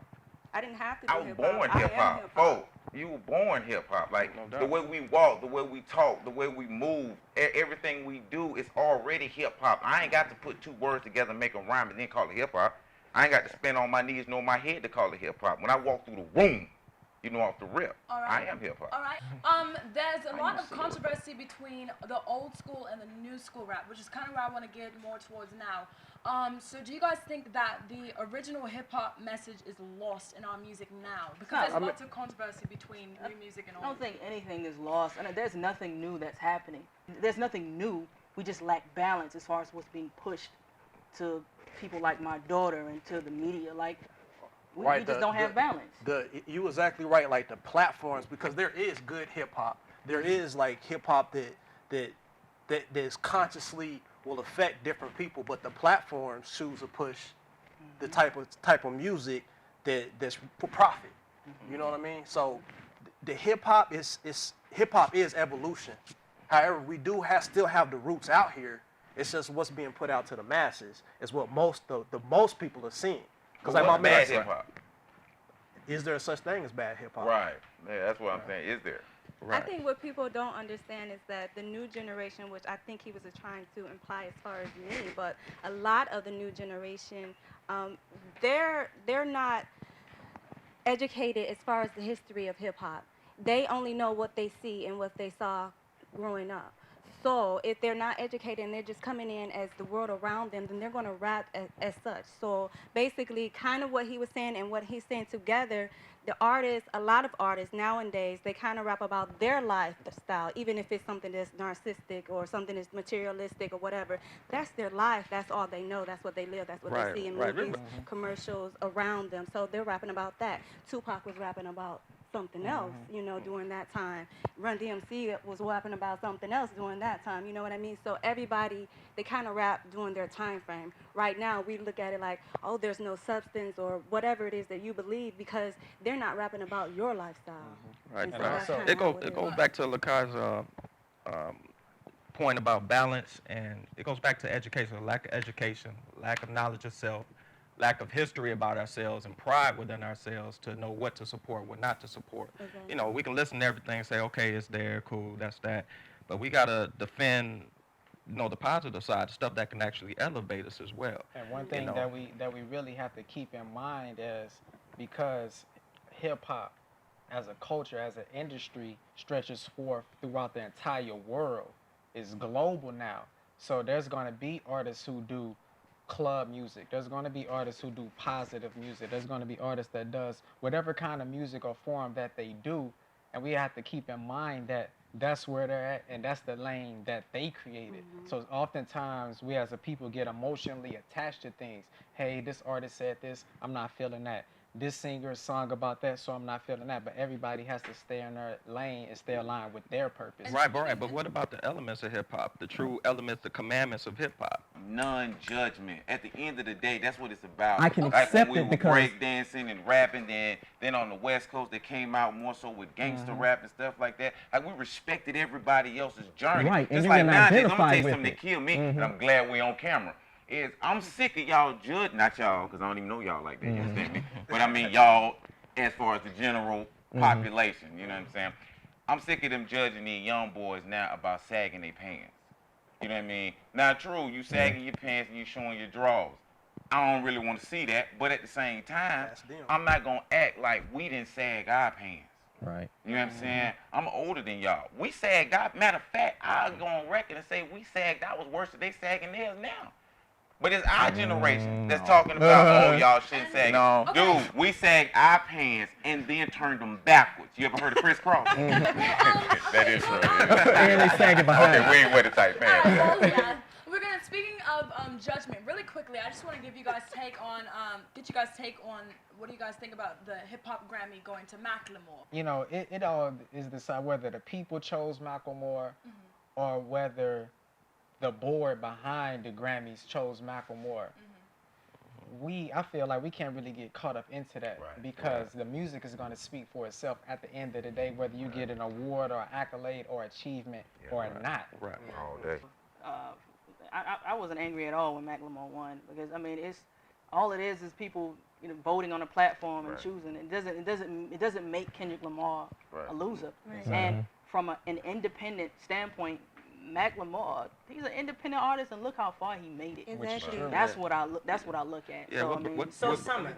I didn't have to do I was hip hop. born I hip am hop. hip hop. Oh, you were born hip hop. Like the way we walk, the way we talk, the way we move, everything we do is already hip hop. I ain't got to put 2 words together and make a rhyme and then call it hip hop. I ain't got to spin on my knees nor my head to call it hip hop. When I walk through the room, you know, off the rip, All right. I am hip hop. All right. There's a lot of controversy between the old school and the new school rap, which is kind of where I want to get more towards now. So do you guys think that the original hip hop message is lost in our music now? Because there's lots of controversy between new music and old. I don't think anything is lost. I mean, there's nothing new that's happening. There's nothing new. We just lack balance as far as what's being pushed to people like my daughter and to the media. Like, we just don't have balance. You was exactly right. Like the platforms, because there is good hip hop. There is like hip hop that's consciously will affect different people, but the platforms choose to push the type of music that's for profit. You know what I mean? So the hip hop is evolution. However, we do still have the roots out here, It's just what's being put out to the masses is what the most people are seeing. Because like What's my bad man, hip hop? is there such thing as bad hip hop? Right. Yeah, that's what I'm saying. Is there? I think what people don't understand is that the new generation, which I think he was trying to imply as far as me, but a lot of the new generation, they're not educated as far as the history of hip hop. They only know what they see and what they saw growing up. So if they're not educated and they're just coming in as the world around them, then they're going to rap as such. So basically, kind of what he was saying and what he's saying together, the artists, a lot of artists nowadays, they kind of rap about their lifestyle, even if it's something that's narcissistic or something that's materialistic or whatever. That's their life. That's all they know. That's what they live. That's what they see in movies, commercials around them. So they're rapping about that. Tupac was rapping about something else, you know, during that time. Run DMC was rapping about something else during that time, you know what I mean? So everybody, they kind of rap during their time frame. Right now, we look at it like, oh, there's no substance or whatever it is that you believe because they're not rapping about your lifestyle. Right. So It goes back to Lakai's point about balance, and it goes back to education, lack of education, lack of knowledge of self, lack of history about ourselves and pride within ourselves to know what to support, what not to support. You know, we can listen to everything and say, okay, it's there, cool, that's that. But we got to defend, you know, the positive side, stuff that can actually elevate us as well. And one thing that we really have to keep in mind is because hip-hop as a culture, as an industry, stretches forth throughout the entire world, is global now. So there's going to be artists who do club music. There's going to be artists who do positive music. There's going to be artists that does whatever kind of music or form that they do, and we have to keep in mind that that's where they're at and that's the lane that they created. So oftentimes we as a people get emotionally attached to things. Hey, this artist said this, I'm not feeling that. This singer's song about that, so I'm not feeling that. But everybody has to stay in their lane and stay aligned with their purpose. Right. But what about the elements of hip-hop, the true elements, the commandments of hip-hop? Non-judgment. At the end of the day, that's what it's about. I can like accept when we it were because breakdancing and rapping, then on the West Coast, they came out more so with gangster rap and stuff like that. Like we respected everybody else's journey. Right, and Just you like can nowadays, I'm gonna identify tell you with something it. that killed me, and I'm glad we on camera. Is I'm sick of y'all judging, not y'all, because I don't even know y'all like that, you understand me? But I mean y'all as far as the general population, you know what I'm saying? I'm sick of them judging these young boys now about sagging their pants. You know what I mean? Now, true, you sagging your pants and you showing your drawers. I don't really want to see that, but at the same time, I'm not going to act like we didn't sag our pants. Right. You know what I'm saying? I'm older than y'all. We sagged our, matter of fact, I'll go on record and say we sagged ours worse than they sagging theirs now. But it's our generation that's talking about, oh, y'all shouldn't sag. No. Dude, we sagged our pants and then turned them backwards. You ever heard of crisscross? That is true. And they sag it behind. Okay, we ain't wear the tight pants. We're gonna. Speaking of judgment, really quickly, I just want to give you guys take on, what do you guys think about the hip hop Grammy going to Macklemore? You know, it all is decided whether the people chose Macklemore or whether the board behind the Grammys chose Macklemore. I feel like we can't really get caught up into that because the music is going to speak for itself at the end of the day, whether you get an award or accolade or achievement or not. Right. All day. I wasn't angry at all when Macklemore won because I mean all it is people voting on a platform and choosing. It doesn't make Kendrick Lamar a loser. Right. And from an independent standpoint, Macklemore, he's an independent artist, and look how far he made it. Exactly. That's what I look. That's what I look at. Yeah, Summer,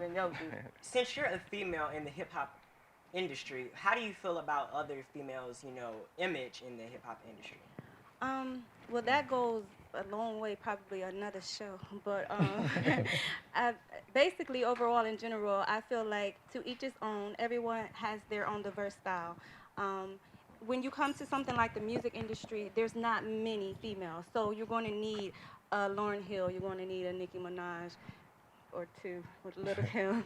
since you're a female in the hip hop industry, how do you feel about other females' image in the hip hop industry? Well, that goes a long way, probably another show. But basically, overall, in general, I feel like to each his own. Everyone has their own diverse style. When you come to something like the music industry, there's not many females. So you're going to need a Lauryn Hill, you're going to need a Nicki Minaj, or two with Little Kim,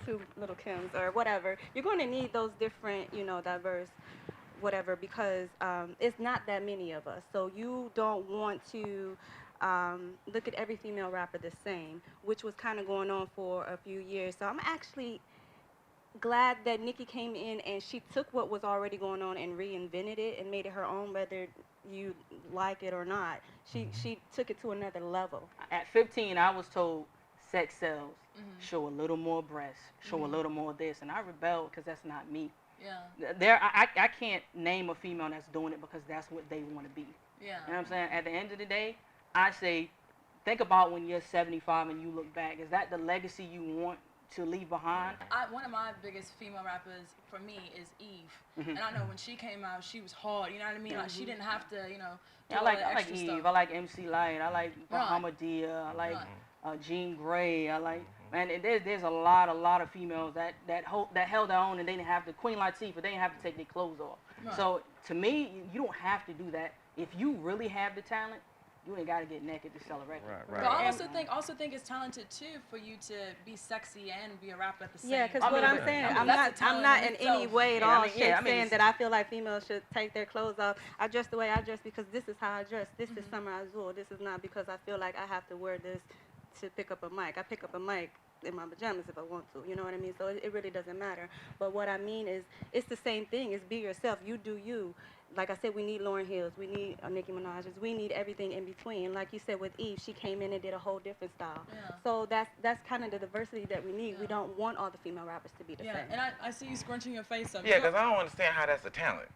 two Little Kims, or whatever. You're going to need those different, diverse, whatever, because it's not that many of us. So you don't want to look at every female rapper the same, which was kind of going on for a few years. So I'm actually glad that Nikki came in and she took what was already going on and reinvented it and made it her own, whether you like it or not. She took it to another level. At 15, I was told sex sells. Show a little more breasts, show a little more this, and I rebelled because that's not me. Yeah. I can't name a female that's doing it because that's what they want to be. Yeah. You know what I'm saying? At the end of the day, I say, think about when you're 75 and you look back. Is that the legacy you want to leave behind? One of my biggest female rappers for me is Eve, and I know when she came out, she was hard. You know what I mean? Like she didn't have to, do I all like the extra Eve. stuff. I like MC Light. I like Bahamadia. I like Jean Grey. I like there's a lot of females that held their own and they didn't have to. Queen Latifah, they didn't have to take their clothes off. Right. So to me, you don't have to do that. If you really have the talent, you ain't got to get naked to sell a record. But I also think it's talented too for you to be sexy and be a rapper at the same time. Yeah, because what I'm saying, I'm not in any way at all saying that I feel like females should take their clothes off. I dress the way I dress because this is how I dress. This is Summer Azul. This is not because I feel like I have to wear this to pick up a mic. I pick up a mic in my pajamas if I want to, you know what I mean? So it really doesn't matter. But what I mean is, it's the same thing. It's be yourself. You do you. Like I said, we need Lauryn Hills, we need Nicki Minaj's, we need everything in between. Like you said with Eve, she came in and did a whole different style. Yeah. So that's kind of the diversity that we need. Yeah. We don't want all the female rappers to be the same. And I see you scrunching your face up. Yeah, because I don't understand how that's a talent.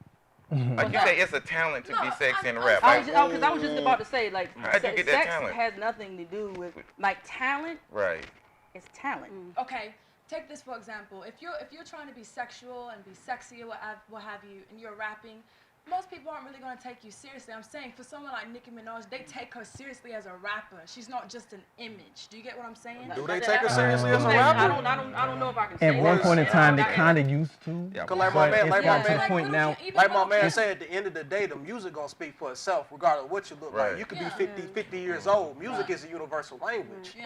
Like you say, it's a talent to be sexy in rap. Because I was just about to say, like, how'd you get that sex talent? has nothing to do with, like, talent. Right. It's talent. Okay, take this for example. If you're trying to be sexual and be sexy or what have you, and you're rapping, most people aren't really going to take you seriously. I'm saying for someone like Nicki Minaj, they take her seriously as a rapper. She's not just an image. Do you get what I'm saying? Do they take her seriously as a rapper? I don't know if I can say At one point in time, they kind of used to. Cause like my man, like my man said, at the end of the day, the music gonna speak for itself, regardless of what you look like. You could be 50 years old. Music is a universal language.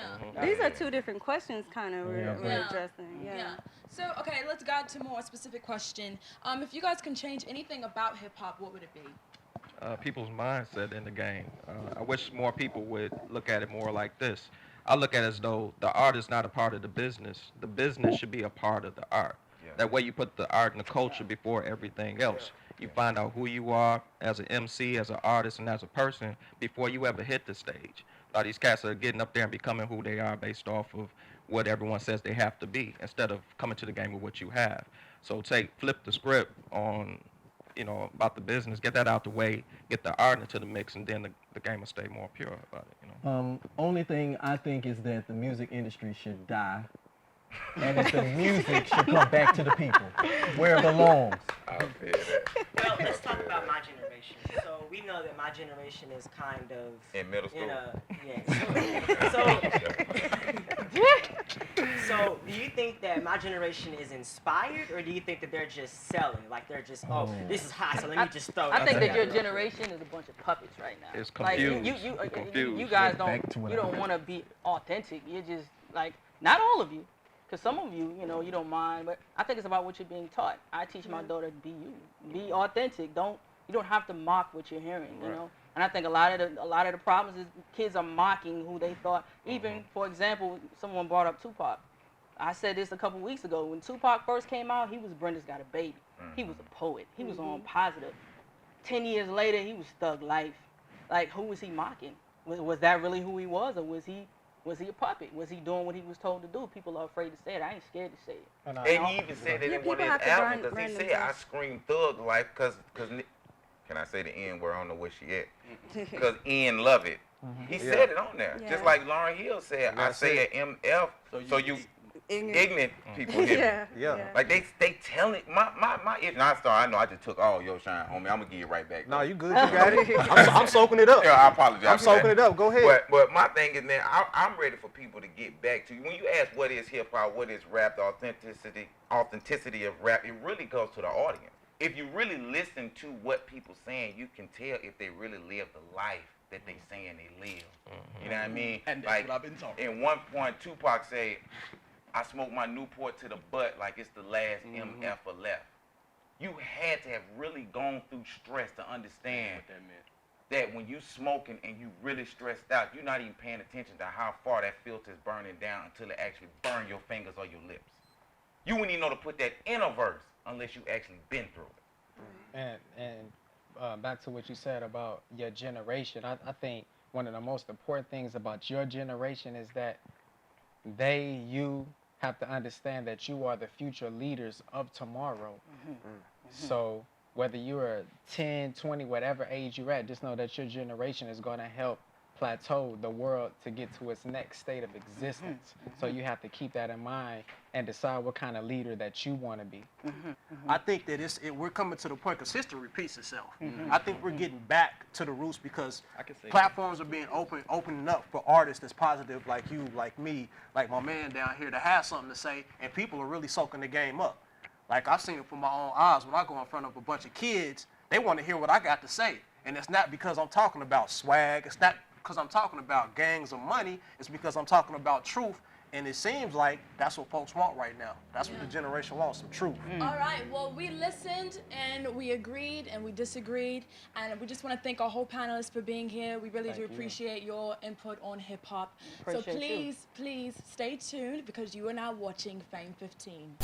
These are two different questions, kind of we're addressing. Yeah. So okay, let's go to more specific question. If you guys can change anything about hip hop, what would it be? People's mindset in the game. I wish more people would look at it more like this. I look at it as though the art is not a part of the business. The business should be a part of the art. That way you put the art and the culture before everything else. You find out who you are as an MC, as an artist, and as a person before you ever hit the stage. A lot of these cats are getting up there and becoming who they are based off of what everyone says they have to be instead of coming to the game with what you have. So flip the script on, about the business, get that out the way, get the art into the mix, and then the game will stay more pure about it. Only thing I think is that the music industry should die, and that the music should come back to the people where it belongs. Well, let's talk about my generation. So we know that my generation is kind of in middle school. So do you think that my generation is inspired, or do you think that they're just selling? Like they're just, this is hot, so let me just throw it. I think that your generation is a bunch of puppets right now. It's confused. Like you guys don't want to be authentic. You're just like, not all of you. Because some of you, you don't mind, but I think it's about what you're being taught. I teach my daughter to be you, be authentic. You don't have to mock what you're hearing, you know. And I think a lot of the problems is kids are mocking who they thought. Even for example, someone brought up Tupac. I said this a couple weeks ago. When Tupac first came out, he was Brenda's Got a Baby. He was a poet. He was on positive. 10 years later, he was Thug Life. Like, who was he mocking? Was that really who he was, or was he a puppet? Was he doing what he was told to do? People are afraid to say it. I ain't scared to say it. And he even said it in one of his albums, because he said, I scream Thug Life, because can I say the N where I don't know where she at? Because N love it. He said it on there. Just like Lauryn Hill said, I say an MF, so you ignorant people hear me. Like they telling my if not star, I know I just took all your shine, homie. I'm gonna give you right back. No, you good, you got it. I'm soaking it up. Yeah, I apologize. I'm soaking it up. Go ahead. But my thing is, man, I'm ready for people to get back to you. When you ask what is hip hop, what is rap, the authenticity of rap, it really goes to the audience. If you really listen to what people saying, you can tell if they really live the life that they saying they live. You know what I mean? And that's like, what I've been talking. In one point, Tupac said, I smoked my Newport to the butt like it's the last MF left. You had to have really gone through stress to understand what that meant. That when you smoking and you really stressed out, you're not even paying attention to how far that filter is burning down until it actually burn your fingers or your lips. You wouldn't even know to put that in a verse unless you actually been through it. And back to what you said about your generation, I think one of the most important things about your generation is that you have to understand that you are the future leaders of tomorrow. So whether you're 10, 20, whatever age you're at, just know that your generation is going to help plateau the world to get to its next state of existence. So you have to keep that in mind and decide what kind of leader that you want to be. I think that we're coming to the point because history repeats itself. I think we're getting back to the roots because platforms are being opening up for artists that's positive, like you, like me, like my man down here, to have something to say, and people are really soaking the game up. Like I've seen it from my own eyes when I go in front of a bunch of kids, they want to hear what I got to say. And it's not because I'm talking about swag, it's not because I'm talking about gangs or money, it's because I'm talking about truth. And it seems like that's what folks want right now. That's what the generation wants, some truth. All right, well, we listened and we agreed and we disagreed. And we just want to thank our whole panelists for being here. We really do appreciate your input on hip hop. So please stay tuned because you are now watching Fame 15.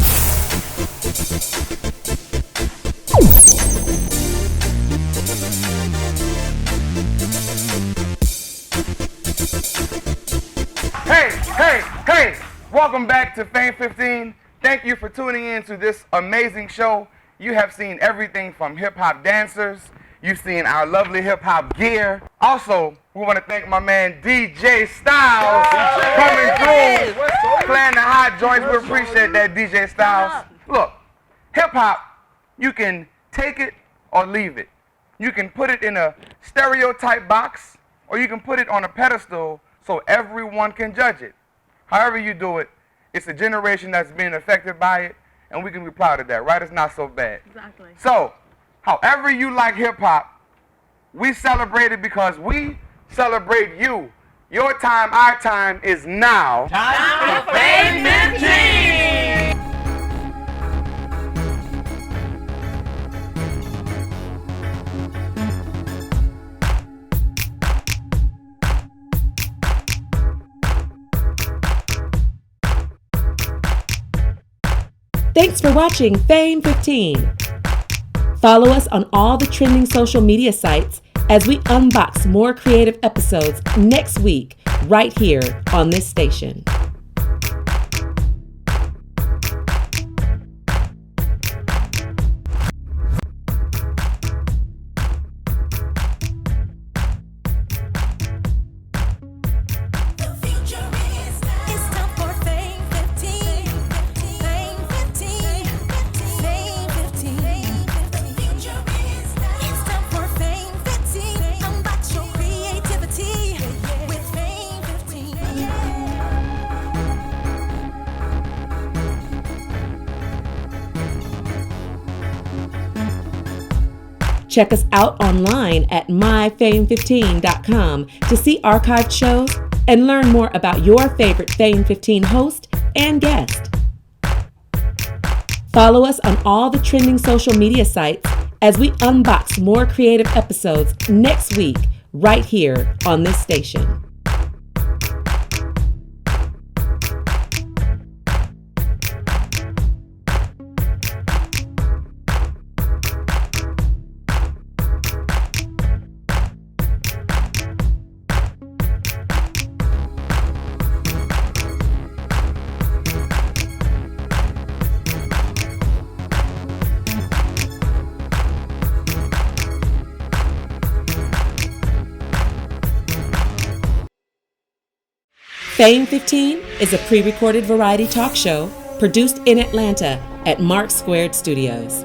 Hey, welcome back to Fame 15. Thank you for tuning in to this amazing show. You have seen everything from hip-hop dancers. You've seen our lovely hip-hop gear. Also, we want to thank my man DJ Stylze coming through, playing the hot joints. We appreciate that, DJ Stylze. Look, hip-hop, you can take it or leave it. You can put it in a stereotype box, or you can put it on a pedestal so everyone can judge it. However you do it, it's a generation that's being affected by it, and we can be proud of that, right? It's not so bad. Exactly. So, however you like hip-hop, we celebrate it because we celebrate you. Your time, our time is now. Time for Fame 15! Thanks for watching Fame 15. Follow us on all the trending social media sites as we unbox more creative episodes next week, right here on this station. Check us out online at myfame15.com to see archived shows and learn more about your favorite Fame 15 host and guest. Follow us on all the trending social media sites as we unbox more creative episodes next week, right here on this station. Fame 15 is a pre-recorded variety talk show produced in Atlanta at Mark Squared Studios.